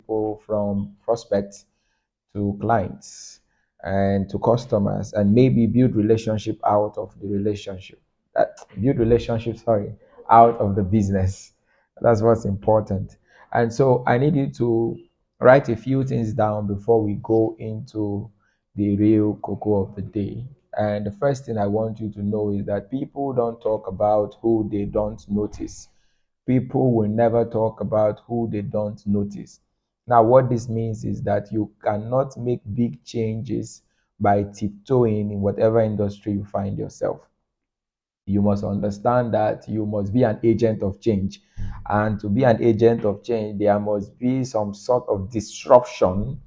people from prospects to clients and to customers, and maybe build relationship out of the relationship. Build relationship, sorry, out of the business. That's what's important. And so I need you to write a few things down before we go into the real cocoa of the day. And the first thing I want you to know is that people don't talk about who they don't notice. People will never talk about who they don't notice. Now, what this means is that you cannot make big changes by tiptoeing in whatever industry you find yourself. You must understand that you must be an agent of change. And to be an agent of change, there must be some sort of disruption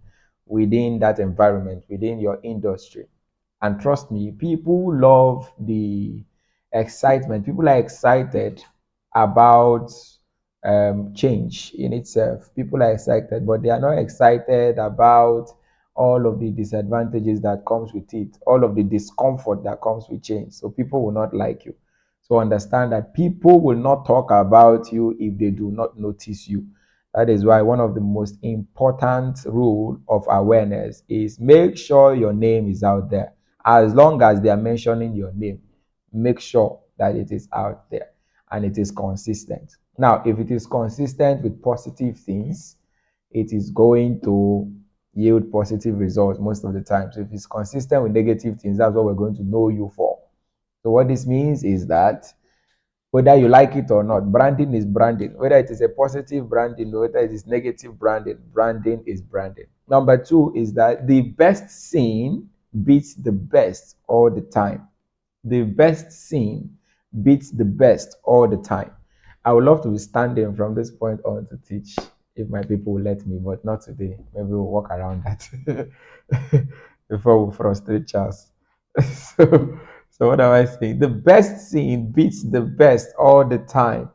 within that environment, within your industry. And trust me, people love the excitement. People are excited about change in itself. People are excited, but they are not excited about all of the disadvantages that comes with it, all of the discomfort that comes with change. So people will not like you. So understand that people will not talk about you if they do not notice you. That is why one of the most important rule of awareness is make sure your name is out there. As long as they are mentioning your name, make sure that it is out there and it is consistent. Now, if it is consistent with positive things, it is going to yield positive results most of the time. So if it's consistent with negative things, that's what we're going to know you for. So what this means is that whether you like it or not, branding is branding. Whether it is a positive branding or whether it is negative branding, branding is branding. Number two is that the best scene beats the best all the time. The best scene beats the best all the time. I would love to be standing from this point on to teach if my people will let me, but not today. Maybe we'll walk around that before we frustrate Charles. so, so what am I saying? The best scene beats the best all the time.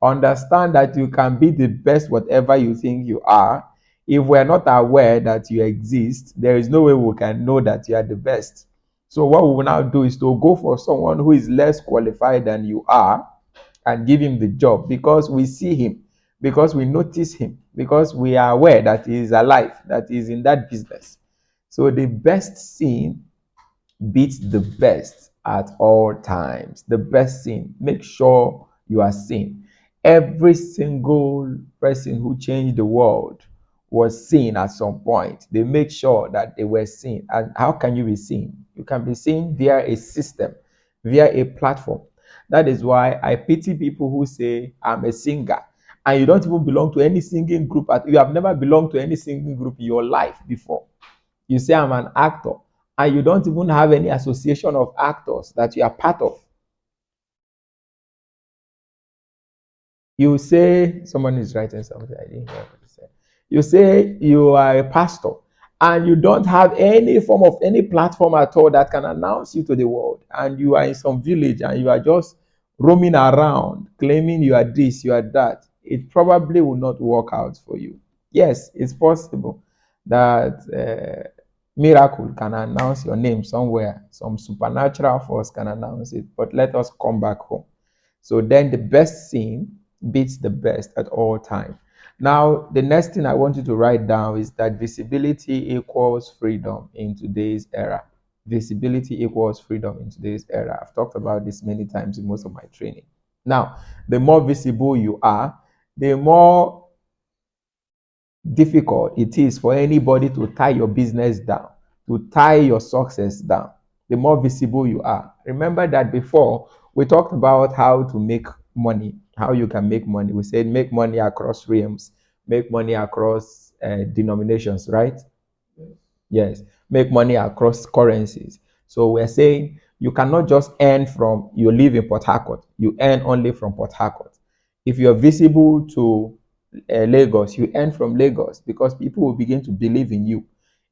Understand that you can be the best whatever you think you are. If we're not aware that you exist, there is no way we can know that you are the best. So what we will now do is to go for someone who is less qualified than you are and give him the job because we see him, because we notice him, because we are aware that he is alive, that he is in that business. So the best scene beats the best at all times. The best scene. Make sure you are seen. Every single person who changed the world was seen at some point. They make sure that they were seen. And how can you be seen? You can be seen via a system, via a platform. That is why I pity people who say, I'm a singer, and you don't even belong to any singing group. You have never belonged to any singing group in your life before. You say, I'm an actor, and you don't even have any association of actors that you are part of. You say, someone is writing something, I didn't hear what you said. You say you are a pastor, and you don't have any form of any platform at all that can announce you to the world. And you are in some village and you are just roaming around, claiming you are this, you are that. It probably will not work out for you. Yes, it's possible that miracle can announce your name somewhere. Some supernatural force can announce it. But let us come back home. So then the best scene beats the best at all time. Now, the next thing I want you to write down is that visibility equals freedom in today's era. Visibility equals freedom in today's era. I've talked about this many times in most of my training. Now, the more visible you are, the more difficult it is for anybody to tie your business down, to tie your success down. The more visible you are. Remember that before we talked about how to make money, how you can make money. We said make money across realms, make money across denominations, right? Yes, make money across currencies. So we're saying you cannot just earn from, you live in Port Harcourt, you earn only from Port Harcourt. If you're visible to Lagos, you earn from Lagos because people will begin to believe in you.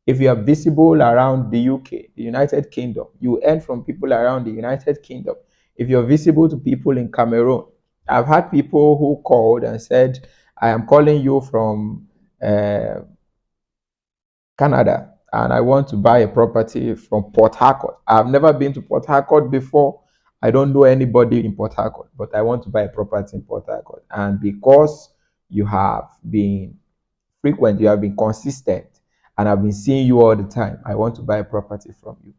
If you are visible around the UK, the United Kingdom, you earn from people around the United Kingdom. If you're visible to people in Cameroon, I've had people who called and said, I am calling you from Canada and I want to buy a property from Port Harcourt. I've never been to Port Harcourt before. I don't know anybody in Port Harcourt, but I want to buy a property in Port Harcourt. And because you have been frequent, you have been consistent, and I've been seeing you all the time. I want to buy a property from you.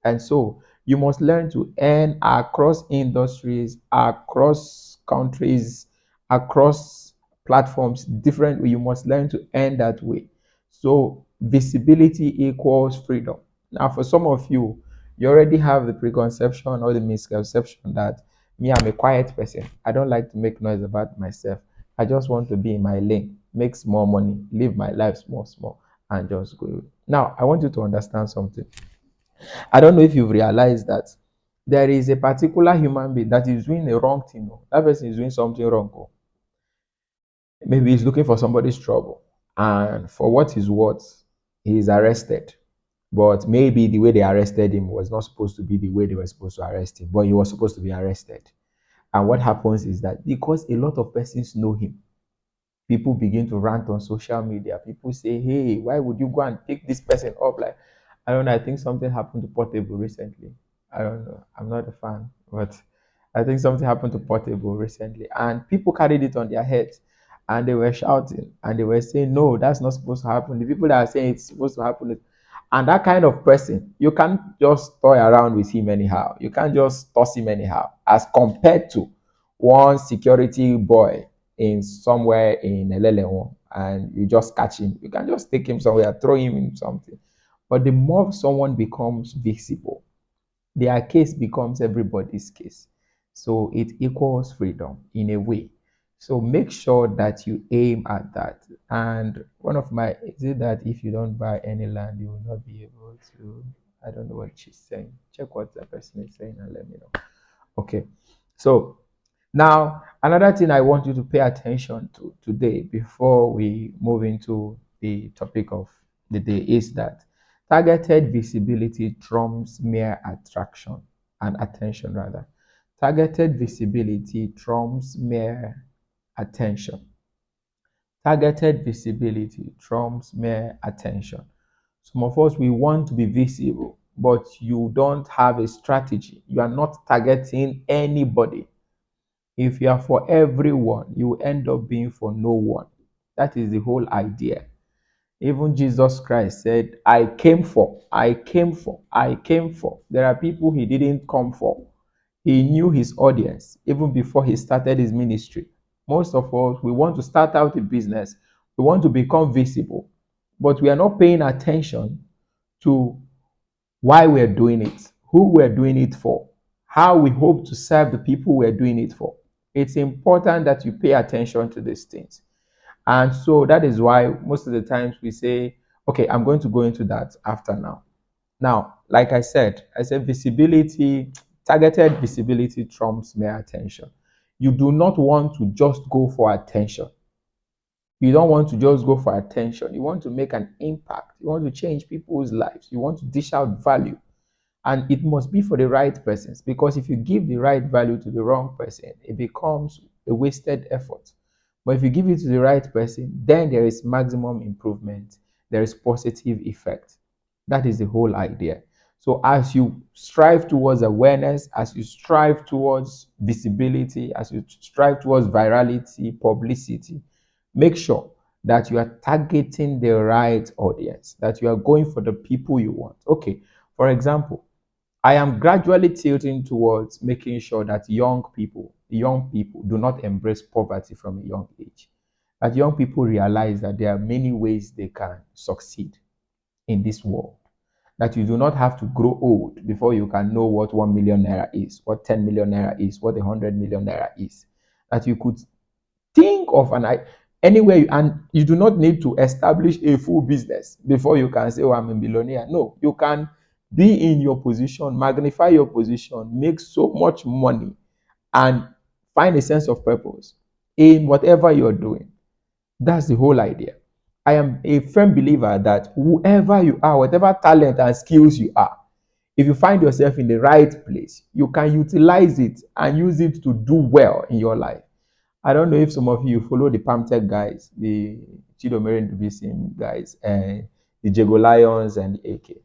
And so you must learn to earn across industries, across countries, across platforms, different way. You must learn to earn that way. So visibility equals freedom. Now, for some of you, you already have the preconception or the misconception that me, I'm a quiet person. I don't like to make noise about myself. I just want to be in my lane, make small money, live my life small, small, and just go. Now, I want you to understand something. I don't know if you've realized that there is a particular human being that is doing a wrong thing. Oh. That person is doing something wrong. Oh. Maybe he's looking for somebody's trouble. And for what is worth, he is arrested. But maybe the way they arrested him was not supposed to be the way they were supposed to arrest him, but he was supposed to be arrested. And what happens is that because a lot of persons know him, people begin to rant on social media. People say, hey, why would you go and pick this person up? Like, I don't know. I think something happened to Portable recently. I don't know. I'm not a fan, but I think something happened to Portable recently. And people carried it on their heads and they were shouting and they were saying, no, that's not supposed to happen. The people that are saying it's supposed to happen. And that kind of person, you can't just toy around with him anyhow. You can't just toss him anyhow, as compared to one security boy in somewhere in Eleleon and you just catch him. You can just take him somewhere, throw him in something. But the more someone becomes visible, their case becomes everybody's case. So it equals freedom in a way. So make sure that you aim at that. And one of my is it that if you don't buy any land, you will not be able to. I don't know what she's saying. Check what the person is saying and let me know. Okay. So now, another thing I want you to pay attention to today before we move into the topic of the day is that targeted visibility trumps mere attraction and attention, rather. Targeted visibility trumps mere attention. Targeted visibility trumps mere attention. Some of us, we want to be visible, but you don't have a strategy. You are not targeting anybody. If you are for everyone, you will end up being for no one. That is the whole idea. Even Jesus Christ said, I came for, I came for, I came for. There are people he didn't come for. He knew his audience even before he started his ministry. Most of us, we want to start out a business, we want to become visible, but we are not paying attention to why we're doing it, who we're doing it for, how we hope to serve the people we're doing it for. It's important that you pay attention to these things. And so that is why most of the times we say, okay, I'm going to go into that after now. Now, like I said visibility, targeted visibility trumps mere attention. You do not want to just go for attention. You don't want to just go for attention. You want to make an impact. You want to change people's lives. You want to dish out value. And it must be for the right persons, because if you give the right value to the wrong person, it becomes a wasted effort. But if you give it to the right person, then there is maximum improvement, there is positive effect. That is the whole idea. So as you strive towards awareness, as you strive towards visibility, as you strive towards virality, publicity, make sure that you are targeting the right audience, that you are going for the people you want. Okay, for example, I am gradually tilting towards making sure that young people do not embrace poverty from a young age. That young people realize that there are many ways they can succeed in this world. That you do not have to grow old before you can know what 1 million naira is, what 10 million naira is, what 100 million naira is. That you could think of anywhere and you do not need to establish a full business before you can say, oh, I'm a billionaire. No, you can be in your position, magnify your position, make so much money, and find a sense of purpose in whatever you're doing. That's the whole idea. I am a firm believer that whoever you are, whatever talent and skills you are, if you find yourself in the right place, you can utilize it and use it to do well in your life. I don't know if some of you follow the Palmtech guys, the Chidomere Dubisim guys, and the Jago Lions and the AK.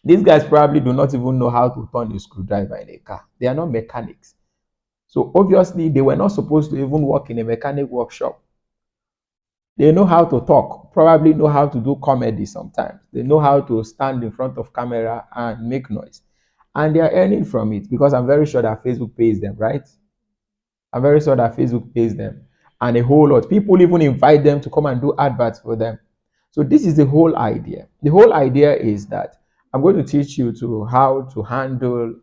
These guys probably do not even know how to turn a screwdriver in a car. They are not mechanics. So obviously, they were not supposed to even work in a mechanic workshop. They know how to talk, probably know how to do comedy sometimes. They know how to stand in front of camera and make noise. And they are earning from it because I'm very sure that Facebook pays them, right? I'm very sure that Facebook pays them and a whole lot. People even invite them to come and do adverts for them. So this is the whole idea. The whole idea is that I'm going to teach you to how to handle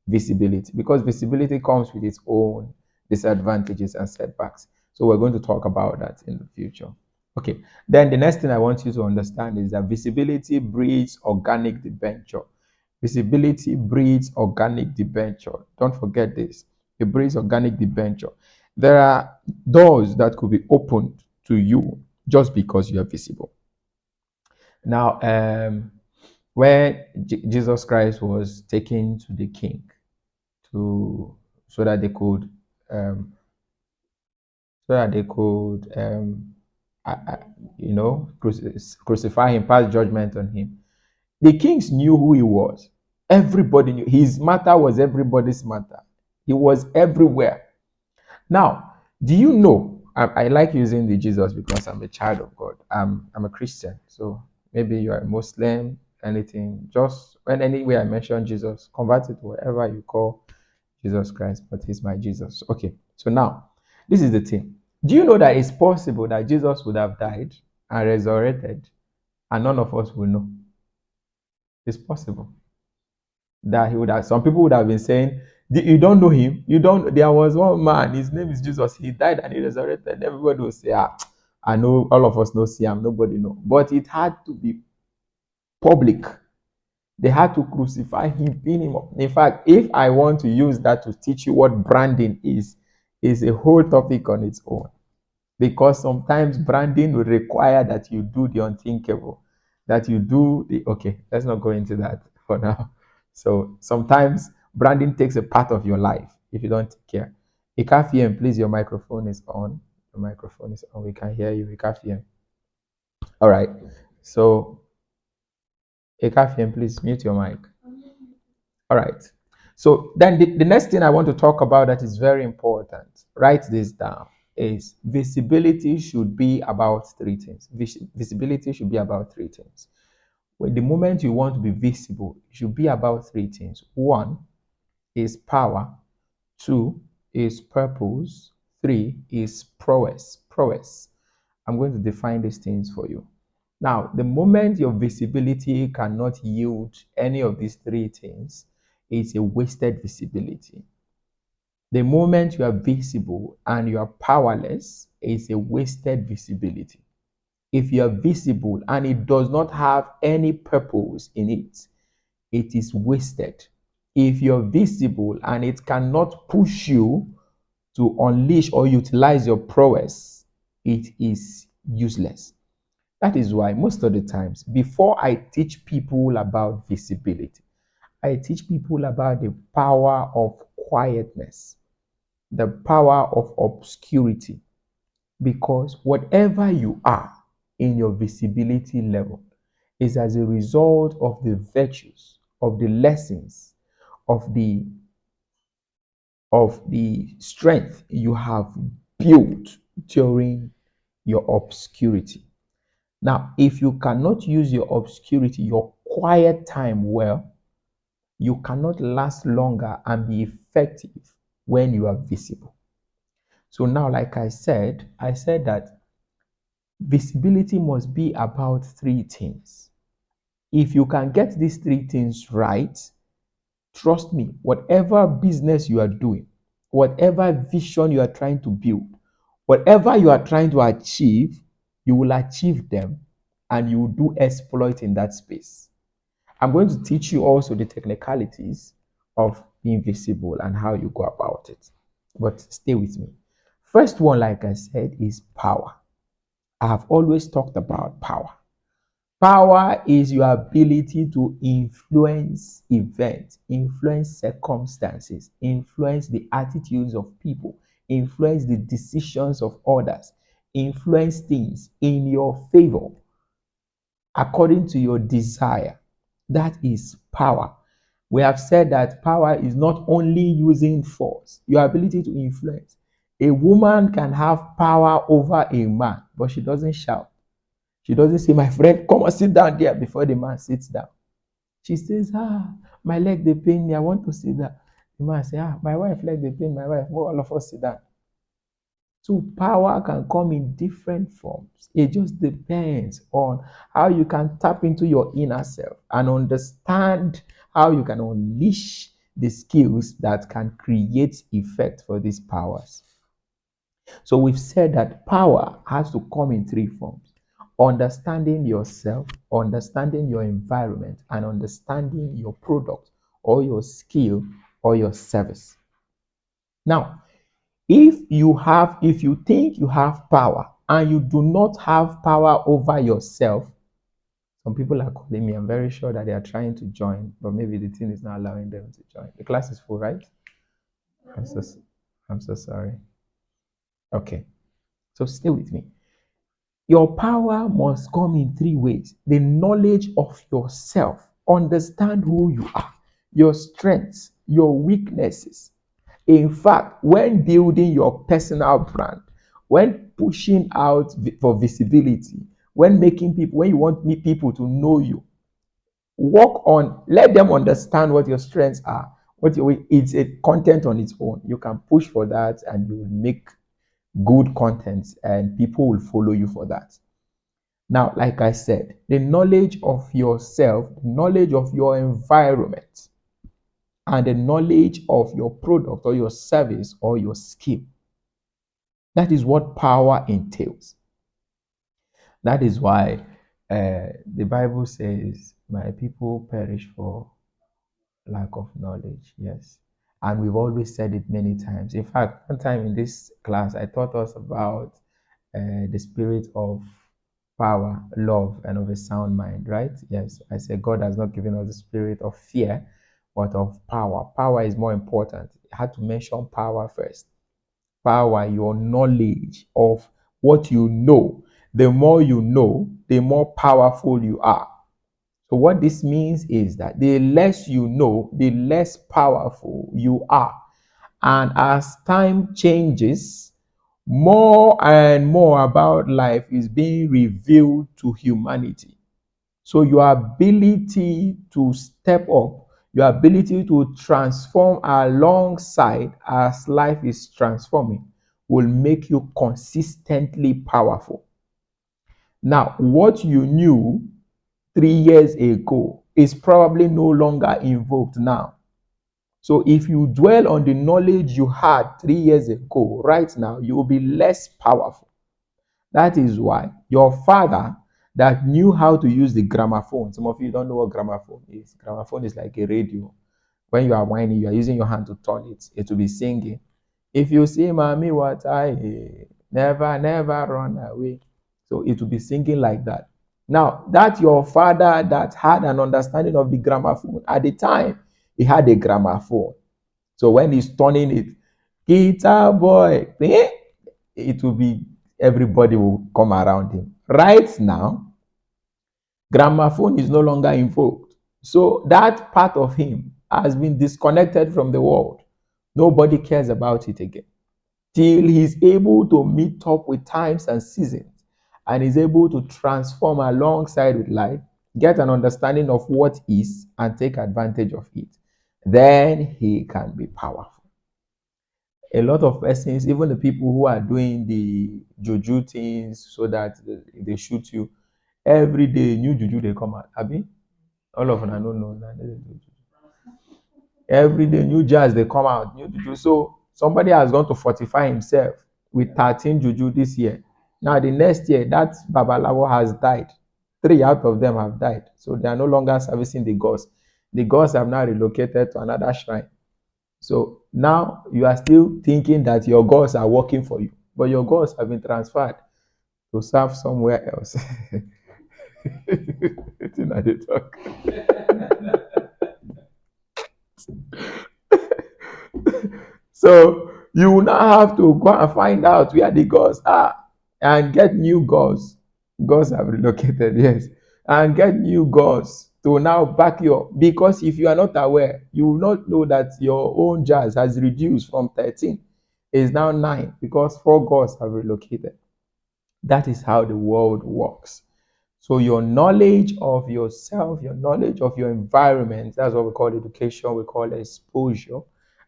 visibility because visibility comes with its own disadvantages and setbacks. So we're going to talk about that in the future. Okay. Then the next thing I want you to understand is that visibility breeds organic debenture. Visibility breeds organic debenture. Don't forget this. It breeds organic debenture. There are doors that could be opened to you just because you are visible. Now, when Jesus Christ was taken to the king to so that they could um, I, I, crucify him, pass judgment on him. The kings knew who he was. Everybody knew his matter was everybody's matter. He was everywhere. Now, do you know? I like using the Jesus because I'm a child of God. I'm a Christian. So maybe you are a Muslim, anything. Just when anywhere I mention Jesus, convert it to whatever you call Jesus Christ, but he's my Jesus. Okay. So now, this is the thing. Do you know that it's possible that Jesus would have died and resurrected and none of us will know? It's possible that he would have, some people would have been saying, you don't know him, you don't, there was one man, his name is Jesus, he died and he resurrected. Everybody will say, I know, all of us know Siam, nobody know. But it had to be public. They had to crucify him, pin him up. In fact, if I want to use that to teach you what branding is a whole topic on its own. Because sometimes branding will require that you do the unthinkable, that you do the okay. Let's not go into that for now. So sometimes branding takes a part of your life if you don't take care. Ikafiem, please, your microphone is on. The microphone is on. We can hear you. Ikafiem. All right. So Ikafiem, please mute your mic. All right. So then the next thing I want to talk about that is very important, write this down, is visibility should be about three things. Visibility should be about three things. When the moment you want to be visible, it should be about three things. One is power. Two is purpose. Three is prowess. Prowess. I'm going to define these things for you. Now, the moment your visibility cannot yield any of these three things, it's a wasted visibility. The moment you are visible and you are powerless, it's a wasted visibility. If you are visible and it does not have any purpose in it, it is wasted. If you're visible and it cannot push you to unleash or utilize your prowess, it is useless. That is why most of the times, before I teach people about visibility, I teach people about the power of quietness, the power of obscurity. Because whatever you are in your visibility level is as a result of the virtues, of the lessons, of the strength you have built during your obscurity. Now, if you cannot use your obscurity, your quiet time well, you cannot last longer and be effective when you are visible. So now, like I said that visibility must be about three things. If you can get these three things right, trust me, whatever business you are doing, whatever vision you are trying to build, whatever you are trying to achieve, you will achieve them and you will do exploit in that space. I'm going to teach you also the technicalities of being visible and how you go about it. But stay with me. First one, like I said, is power. I have always talked about power. Power is your ability to influence events, influence circumstances, influence the attitudes of people, influence the decisions of others, influence things in your favor according to your desire. That is power. We have said that power is not only using force, your ability to influence. A woman can have power over a man, but she doesn't shout. She doesn't say, my friend, come and sit down there before the man sits down. She says, my leg they pain me. I want to sit down. The man say, my wife leg they pain my wife. More all of us sit down. So power can come in different forms. It just depends on how you can tap into your inner self and understand how you can unleash the skills that can create effect for these powers. So we've said that power has to come in three forms: understanding yourself, understanding your environment, and understanding your product or your skill or your service. Now, if you think you have power and you do not have power over yourself, some people are calling me. I'm very sure that they are trying to join, but maybe the thing is not allowing them to join. The class is full, right? I'm so I'm so sorry. Okay, so stay with me. Your power must come in three ways: the knowledge of yourself, understand who you are, your strengths, your weaknesses. In fact, when building your personal brand, when pushing out for visibility, when making people, when you want people to know you, work on, let them understand what your strengths are. It's a content on its own. You can push for that and you will make good content and people will follow you for that. Now, like I said, the knowledge of yourself, knowledge of your environment, and the knowledge of your product or your service or your skill. That is what power entails. That is why the Bible says, my people perish for lack of knowledge. Yes. And we've always said it many times. In fact, one time in this class, I taught us about the spirit of power, love, and of a sound mind, right? Yes. I said God has not given us the spirit of fear, but of power. Power is more important. I had to mention power first. Power, your knowledge of what you know. The more you know, the more powerful you are. So what this means is that the less you know, the less powerful you are. And as time changes, more and more about life is being revealed to humanity. So your ability to step up, your ability to transform alongside as life is transforming will make you consistently powerful. Now, what you knew 3 years ago is probably no longer invoked now. So if you dwell on the knowledge you had 3 years ago, right now, you will be less powerful. That is why your father that knew how to use the gramophone, some of you don't know what gramophone is. Gramophone is like a radio. When you are whining, you are using your hand to turn it. It will be singing. If you see mommy, what I never, never run away. So it will be singing like that. Now, that your father that had an understanding of the gramophone, at the time, he had a gramophone. So when he's turning it, guitar boy, it will be, everybody will come around him. Right now, gramophone is no longer invoked. So that part of him has been disconnected from the world. Nobody cares about it again. Till he's able to meet up with times and seasons and is able to transform alongside with life, get an understanding of what is, and take advantage of it. Then he can be powerful. A lot of persons, even the people who are doing the juju things so that they shoot you, every day new juju they come out. Abi, all of them I don't know. Every day new jazz they come out, new juju. So somebody has gone to fortify himself with 13 juju this year. Now the next year, that babalawo has died. 3 out of them have died. So they are no longer servicing the gods. The gods have now relocated to another shrine. So now you are still thinking that your gods are working for you, but your gods have been transferred to serve somewhere else. It's in the talk. So you will now have to go and find out where the gods are and get new gods. Gods have relocated, yes, and get new gods to now back you up. Because if you are not aware, you will not know that your own jazz has reduced from 13 It's now 9 because 4 gods have relocated. That is how the world works. So your knowledge of yourself, your knowledge of your environment, that's what we call education, we call exposure,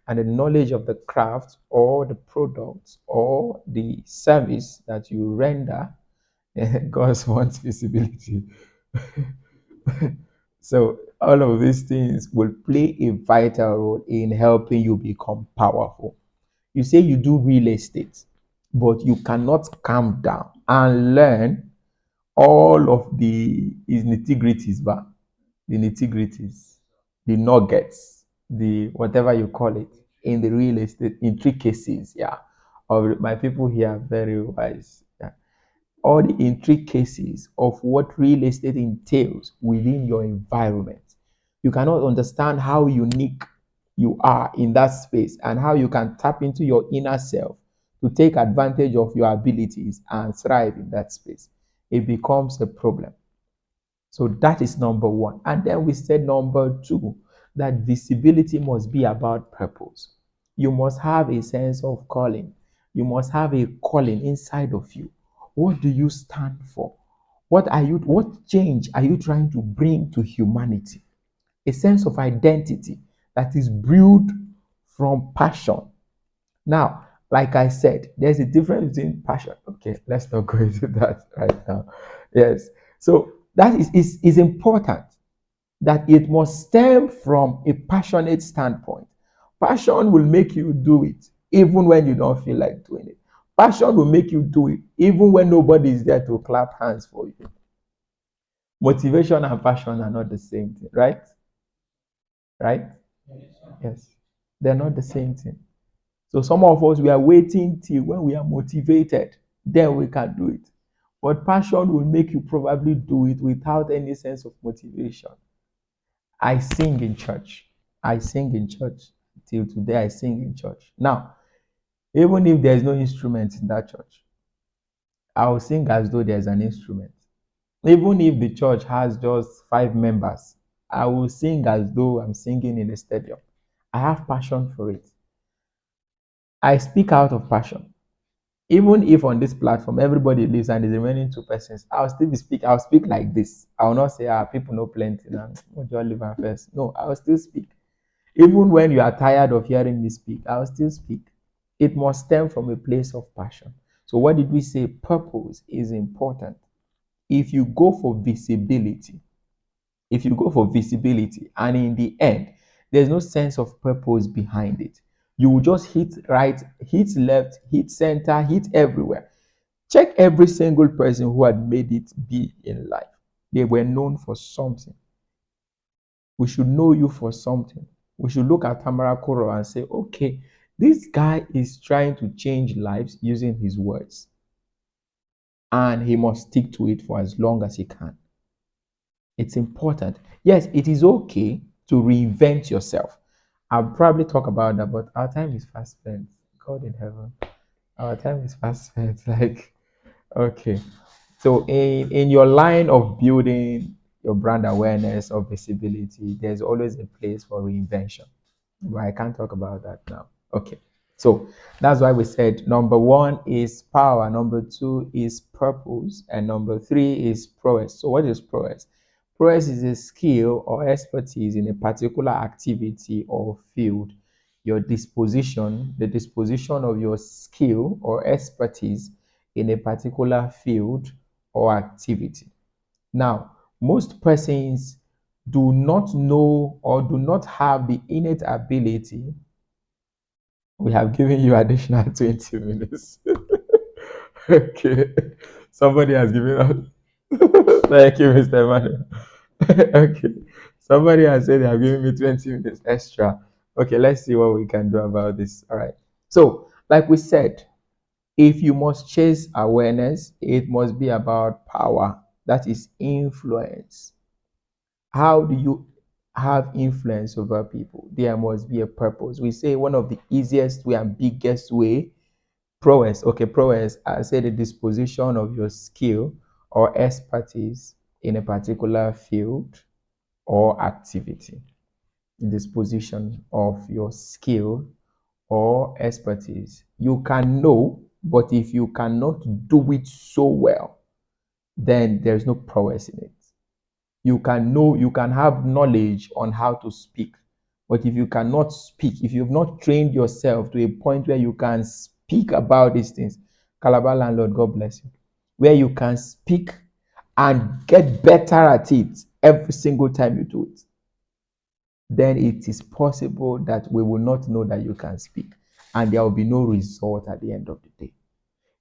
and the knowledge of the craft or the product or the service that you render, God wants visibility. So all of these things will play a vital role in helping you become powerful. You say you do real estate, but you cannot calm down and learn all of the is nitty-gritties, but the nitty-gritties, the nuggets, the whatever you call it, in the real estate intricacies, yeah. Or my people here are very wise. Yeah. All the intricacies of what real estate entails within your environment. You cannot understand how unique you are in that space and how you can tap into your inner self to take advantage of your abilities and thrive in that space. It becomes a problem. So that is number one. And then we said number two, that visibility must be about purpose. You must have a sense of calling. You must have a calling inside of you. What do you stand for? What change are you trying to bring to humanity? A sense of identity that is brewed from passion. Now, like I said, there's a difference between passion. Okay, let's not go into that right now. Yes. So that is important, that it must stem from a passionate standpoint. Passion will make you do it even when you don't feel like doing it. Passion will make you do it even when nobody is there to clap hands for you. Motivation and passion are not the same thing, right? Right? Yes. They're not the same thing. So some of us, we are waiting till when we are motivated, then we can do it. But passion will make you probably do it without any sense of motivation. I sing in church. I sing in church. Till today, I sing in church. Now, even if there's no instrument in that church, I'll sing as though there's an instrument. Even if the church has just 5 members, I will sing as though I'm singing in a stadium. I have passion for it. I speak out of passion. Even if on this platform everybody leaves and the remaining 2 persons, I'll still be speak. I'll speak like this. I will not say, people know plenty now. What do I leave am first? No, I will still speak. Even when you are tired of hearing me speak, I will still speak. It must stem from a place of passion. So what did we say? Purpose is important. If you go for visibility, and in the end there's no sense of purpose behind it, you will just hit right, hit left, hit center, hit everywhere. Check every single person who had made it big in life. They were known for something. We should know you for something. We should look at Tamara Koro and say, okay, this guy is trying to change lives using his words, and he must stick to it for as long as he can. It's important. Yes, it is okay to reinvent yourself. I'll probably talk about that, but our time is fast spent. God in heaven, our time is fast spent. Like, okay. So in your line of building your brand awareness or visibility, there's always a place for reinvention. But I can't talk about that now. Okay. So that's why we said number one is power, number two is purpose, and number three is prowess. So what is prowess? Prowess is a skill or expertise in a particular activity or field. Your disposition, the disposition of your skill or expertise in a particular field or activity. Now, most persons do not know or do not have the innate ability. We have given you additional 20 minutes. Okay. Somebody has given us. Thank you, Mr. Emmanuel. Okay. Somebody has said they have given me 20 minutes extra. Okay, let's see what we can do about this. All right. So, like we said, if you must chase awareness, it must be about power. That is influence. How do you have influence over people? There must be a purpose. We say one of the easiest way and biggest way, prowess. Okay, prowess, I say the disposition of your skill or expertise in a particular field or activity. Disposition of your skill or expertise. You can know, but if you cannot do it so well, then there's no prowess in it. You can know, you can have knowledge on how to speak, but if you cannot speak, if you've not trained yourself to a point where you can speak about these things, Calabar landlord, God bless you, where you can speak and get better at it every single time you do it, then it is possible that we will not know that you can speak and there will be no result at the end of the day.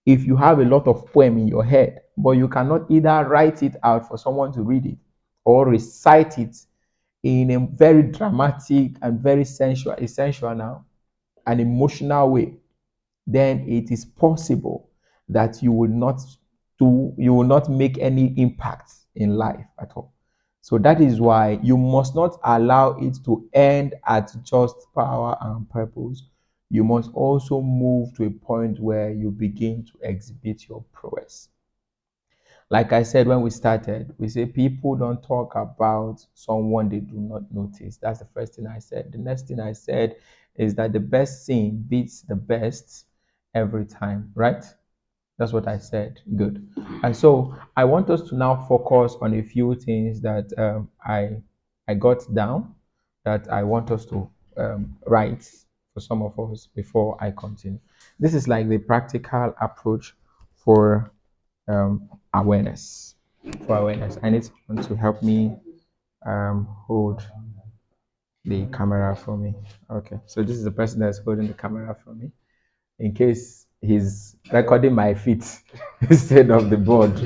If you have a lot of poem in your head, but you cannot either write it out for someone to read it or recite it in a very dramatic and very sensual, essential now, an emotional way, then it is possible that you will not make any impact in life at all. So that is why you must not allow it to end at just power and purpose. You must also move to a point where you begin to exhibit your prowess. Like I said when we started, we say people don't talk about someone they do not notice. That's the first thing I said. The next thing I said is that the best scene beats the best every time, right? That's what I said. Good. And so I want us to now focus on a few things that I got down that I want us to write for some of us before I continue. This is like the practical approach for awareness. For awareness, I need someone to help me hold the camera for me. Okay, so this is the person that's holding the camera for me in case he's recording my feet instead of the board.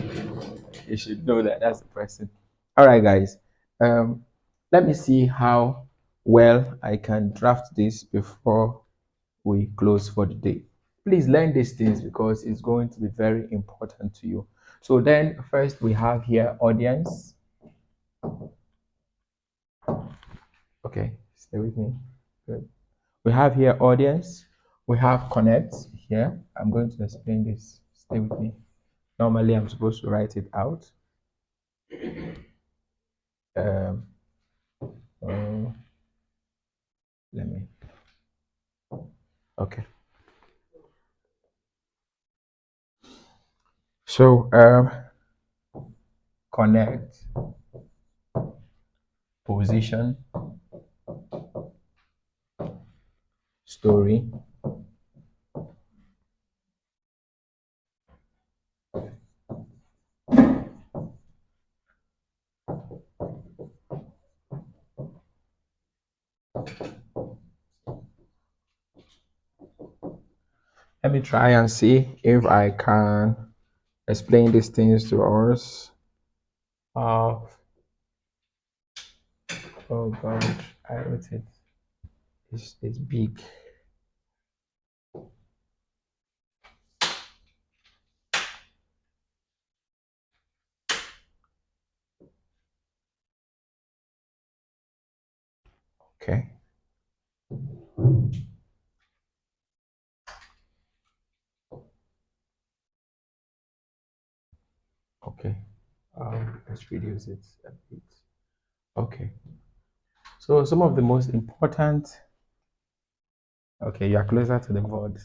You should know that that's the person. All right, guys. Um, Let me see how well I can draft this before we close for the day. Please learn these things because it's going to be very important to you. So then, first we have here audience. Okay, stay with me. Good. We have here audience. We have connect here. I'm going to explain this. Stay with me. Normally, I'm supposed to write it out. Um, uh, Let me. Okay. So, connect, position, story. Let me try and see if I can explain these things to us. Uh, oh God, I wrote it. It's big. Okay. Okay. Let's reduce it a bit. Okay. So some of the most important. Okay, you are closer to the board.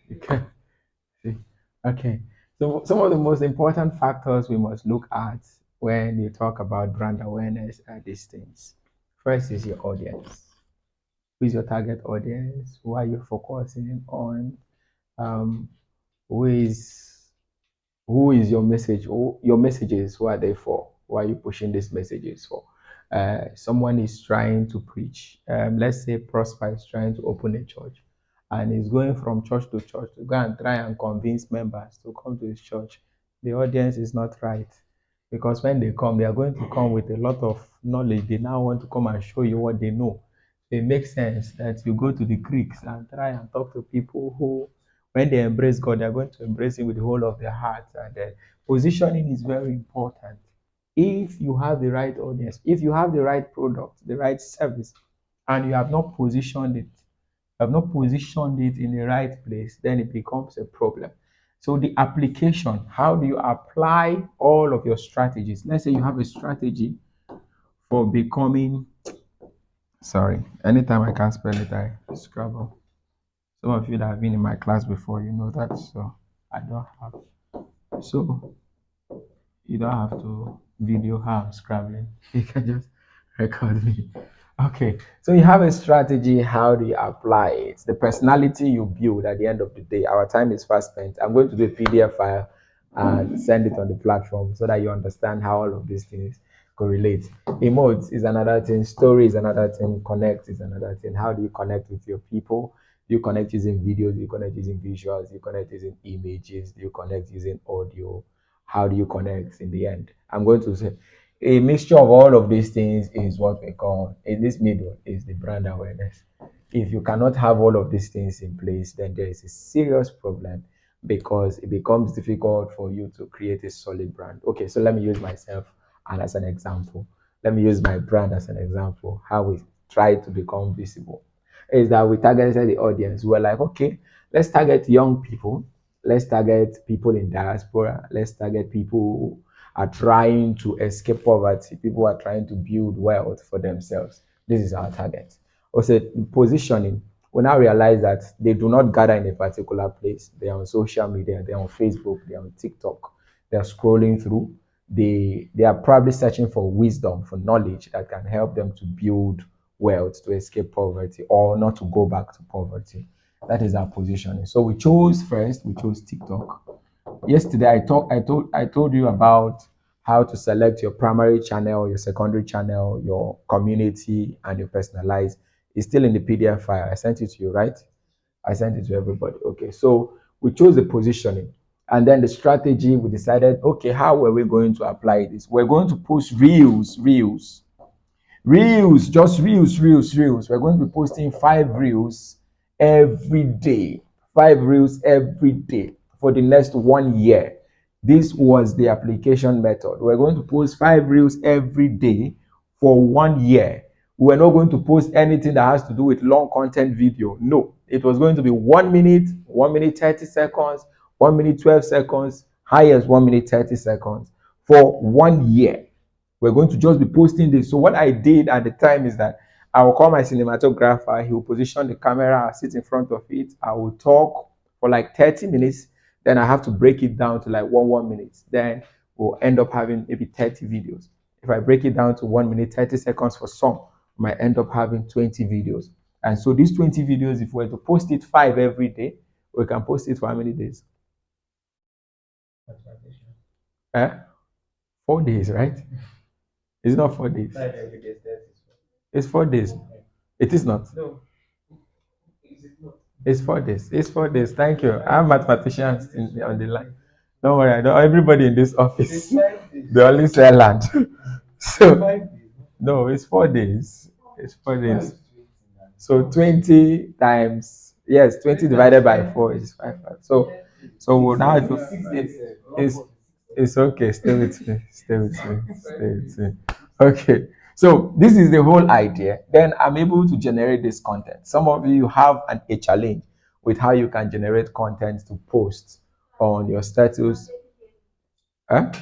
You can see. Okay. So some of the most important factors we must look at when you talk about brand awareness are these things. First is your audience. Who is your target audience? Who are you focusing on? Um, who is your message? Your messages, who are they for? Who are you pushing these messages for? Someone is trying to preach. Let's say Prosper is trying to open a church and is going from church to church to go and try and convince members to come to his church. The audience is not right because when they come, they are going to come with a lot of knowledge. They now want to come and show you what they know. It makes sense that you go to the Greeks and try and talk to people who, when they embrace God, they're going to embrace Him with the whole of their heart. And positioning is very important. If you have the right audience, if you have the right product, the right service, and you have not positioned it in the right place, then it becomes a problem. So the application, how do you apply all of your strategies? Let's say you have a strategy for becoming, sorry, anytime I can't spell it, I scrabble. Some of you that have been in my class before, you know that. So I don't have. So you don't have to video how I'm scrambling. You can just record me. Okay. So you have a strategy. How do you apply it? The personality you build at the end of the day. Our time is fast spent. I'm going to do a PDF file and send it on the platform so that you understand how all of these things correlate. Emotes is another thing. Story is another thing. Connect is another thing. How do you connect with your people? Do you connect using videos? Do you connect using visuals? Do you connect using images? Do you connect using audio? How do you connect in the end? I'm going to say a mixture of all of these things is what we call in this middle is the brand awareness. If you cannot have all of these things in place, then there is a serious problem because it becomes difficult for you to create a solid brand. Okay, so let me use myself and as an example. Let me use my brand as an example. How we try to become visible is that we targeted the audience. We're like, okay, let's target young people. Let's target people in diaspora. Let's target people who are trying to escape poverty. People who are trying to build wealth for themselves. This is our target. Also, positioning. We now realize that they do not gather in a particular place. They are on social media. They are on Facebook. They are on TikTok. They are scrolling through. They are probably searching for wisdom, for knowledge that can help them to build wealth, to escape poverty, or not to go back to poverty. That is our positioning. So we chose first, we chose TikTok. Yesterday I told you about how to select your primary channel, your secondary channel, your community, and your personalized. It's still in the PDF file. I sent it to you, right? I sent it to everybody. Okay. So we chose the positioning. And then the strategy, we decided, okay, how were we going to apply this? We're going to post reels, just reels. We're going to be posting 5 reels every day, 5 reels every day for the next 1 year. This was the application method. We're going to post 5 reels every day for 1 year. We're not going to post anything that has to do with long content video. No, it was going to be 1 minute, 1 minute 30 seconds, 1 minute 12 seconds, highest 1 minute 30 seconds for 1 year. We're going to just be posting this. So what I did at the time is that I will call my cinematographer. He will position the camera. I'll sit in front of it. I will talk for like 30 minutes. Then I have to break it down to like 1 minute. Then we'll end up having maybe 30 videos. If I break it down to 1 minute 30 seconds for some, I might end up having 20 videos. And so these 20 videos, if we were to post it 5 every day, we can post it for how many days? 4 days, right? It's not 4 days. It's 4 days. It is not. It's 4 days. It's 4 days. Thank you. I have mathematicians on the line. Don't worry. I know everybody in this office. They only sell land. So no, it's 4 days. It's 4 days. So 20 times, yes, 20 divided by 4 is 5. So we'll now it's okay. Stay with me. Stay with me. Stay with me. Okay. So this is the whole idea. Then I'm able to generate this content. Some of you have a challenge with how you can generate content to post on your status. Huh?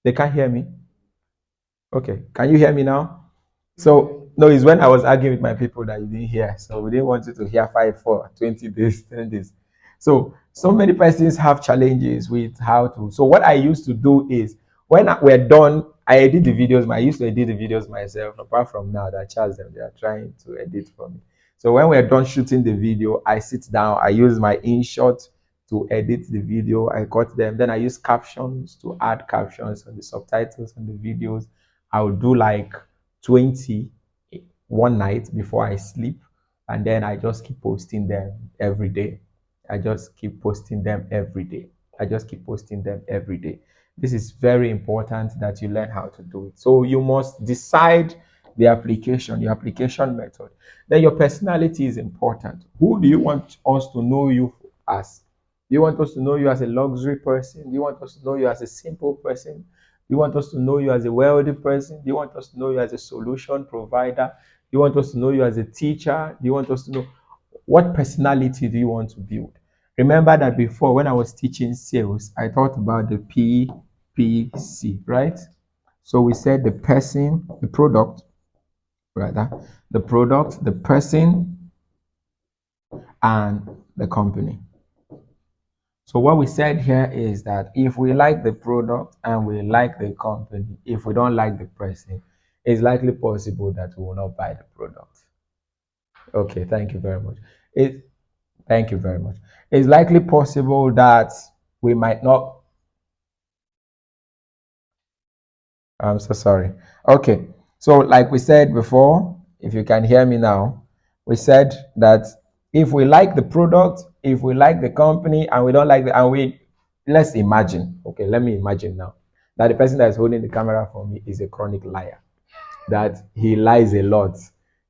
They can't hear me. Okay. Can you hear me now? So no, it's when I was arguing with my people that you didn't hear. So we didn't want you to hear 5 for 20 days, 10 days. So many persons have challenges with how to. So what I used to do is when we're done, I edit the videos. I used to edit the videos myself. Apart from now that charge them, they are trying to edit for me. So when we're done shooting the video, I sit down. I use my InShot to edit the video. I cut them. Then I use captions to add captions on the subtitles on the videos. I will do like 20 one night before I sleep, and then I just keep posting them every day. I just keep posting them every day. I just keep posting them every day. This is very important that you learn how to do it. So you must decide the application, your application method. Then your personality is important. Who do you want us to know you as? Do you want us to know you as a luxury person? Do you want us to know you as a simple person? Do you want us to know you as a wealthy person? Do you want us to know you as a solution provider? Do you want us to know you as a teacher? Do you want us to know what personality do you want to build? Remember that before, when I was teaching sales, I thought about the PPC, right? So we said the person, the product, rather, the product, the person, and the company. So what we said here is that if we like the product and we like the company, if we don't like the person, it's likely possible that we will not buy the product. Okay, thank you very much. It, thank you very much. It's likely possible that we might not. I'm so sorry. Okay, so like we said before, if you can hear me now, we said that if we like the product, if we like the company, and we don't like the, and we, let's imagine, okay, let me imagine now that the person that is holding the camera for me is a chronic liar, that he lies a lot.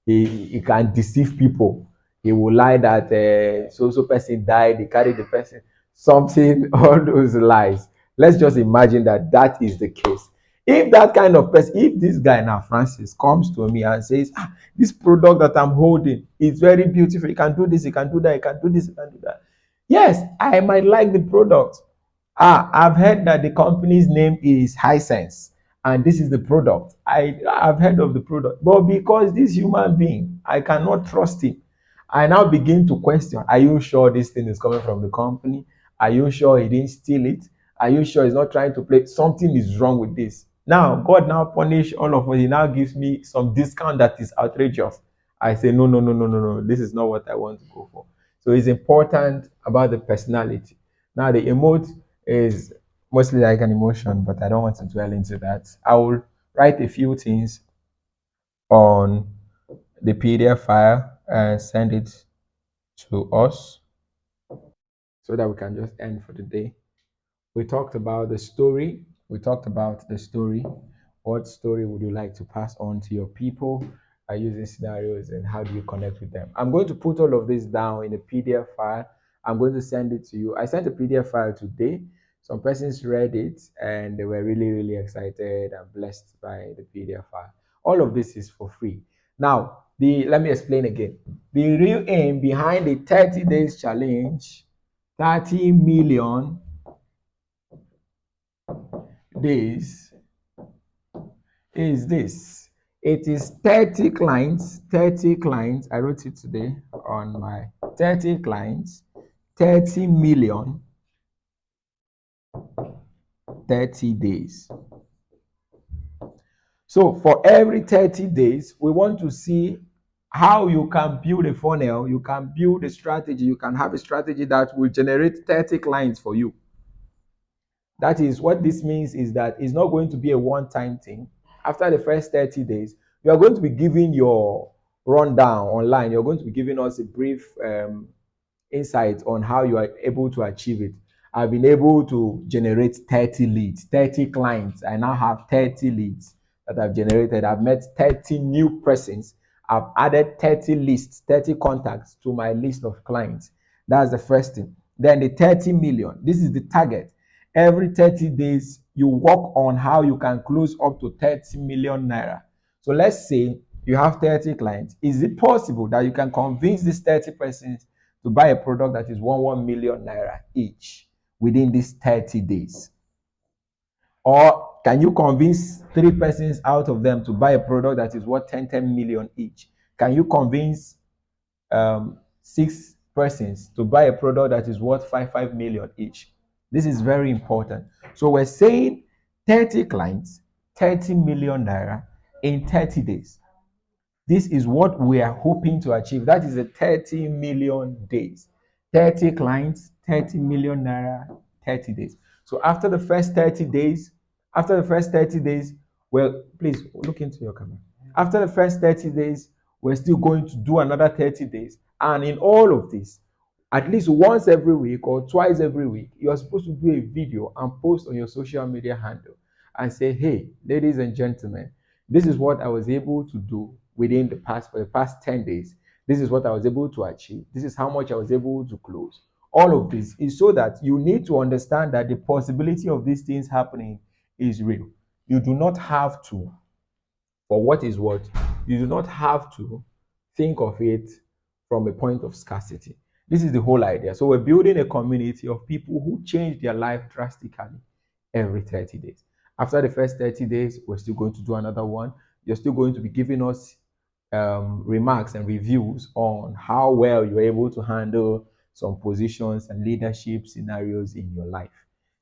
He can deceive people. He will lie that so person died, they carried the person, something, all those lies. Let's just imagine that that is the case. If that kind of person, if this guy now, Francis, comes to me and says, this product that I'm holding is very beautiful, you can do this, you can do that, you can do this, you can do that. Yes, I might like the product. I've heard that the company's name is Hisense, and this is the product. I've heard of the product, but because this human being, I cannot trust him. I now begin to question: are you sure this thing is coming from the company? Are you sure he didn't steal it? Are you sure he's not trying to play? Something is wrong with this. Now, God now punish all of us. He now gives me some discount that is outrageous. I say, no, no, no, no, no, no. This is not what I want to go for. So it's important about the personality. Now, the emote is mostly like an emotion, but I don't want to dwell into that. I will write a few things on the PDF file and send it to us so that we can just end for the day. We talked about the story. We talked about the story. What story would you like to pass on to your people using scenarios, and how do you connect with them? I'm going to put all of this down in a PDF file. I'm going to send it to you. I sent a PDF file today. Some persons read it and they were really, really excited and blessed by the PDF file. All of this is for free. Now, let me explain again. The real aim behind the 30 days challenge, 30 million days, is this. It is 30 clients, 30 clients. I wrote it today on my 30 clients, 30 million, 30 days. So for every 30 days, we want to see how you can build a funnel, you can build a strategy, you can have a strategy that will generate 30 clients for you. That is what this means, is that it's not going to be a one-time thing. After the first 30 days, you are going to be giving your rundown online. You're going to be giving us a brief insight on how you are able to achieve it. I've been able to generate 30 leads, 30 clients. I now have 30 leads that I've generated. I've met 30 new persons. I've added 30 lists, 30 contacts to my list of clients. That's the first thing. Then the 30 million. This is the target. Every 30 days, you work on how you can close up to 30 million naira. So let's say you have 30 clients. Is it possible that you can convince these 30 persons to buy a product that is 1 million naira each within these 30 days? Or can you convince 3 persons out of them to buy a product that is worth 10 million each? Can you convince 6 persons to buy a product that is worth 5 million each? This is very important. So we're saying 30 clients, 30 million naira in 30 days. This is what we are hoping to achieve. That is the 30 million days. 30 clients, 30 million naira, 30 days. So after the first 30 days, well, please look into your camera. After the first 30 days, we're still going to do another 30 days. And in all of this, at least once every week or twice every week, you are supposed to do a video and post on your social media handle and say, hey, ladies and gentlemen, this is what I was able to do within for the past 10 days. This is what I was able to achieve. This is how much I was able to close. All of this is so that you need to understand that the possibility of these things happening is real. You do not have to, for what is what, you do not have to think of it from a point of scarcity. This is the whole idea. So we're building a community of people who change their life drastically every 30 days. After the first 30 days, we're still going to do another one. You're still going to be giving us remarks and reviews on how well you're able to handle some positions and leadership scenarios in your life.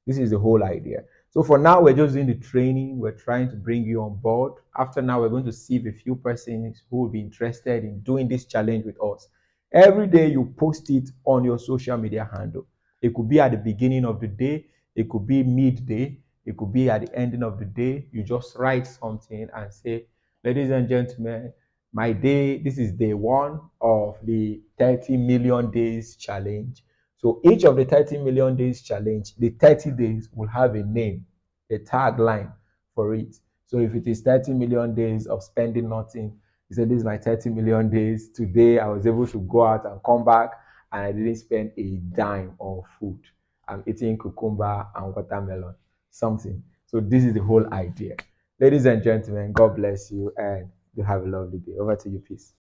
This is the whole idea. So for now, we're just doing the training. We're trying to bring you on board. After now, we're going to see a few persons who will be interested in doing this challenge with us. Every day you post it on your social media handle. It could be at the beginning of the day, it could be midday, it could be at the ending of the day. You just write something and say, ladies and gentlemen, my day, this is day one of the 30 million days challenge. So each of the 30 million days challenge, the 30 days will have a name, a tagline for it. So if it is 30 million days of spending nothing, you say, this is my 30 million days. Today I was able to go out and come back and I didn't spend a dime on food. I'm eating cucumber and watermelon, something. So this is the whole idea. Ladies and gentlemen, God bless you and you have a lovely day. Over to you. Peace.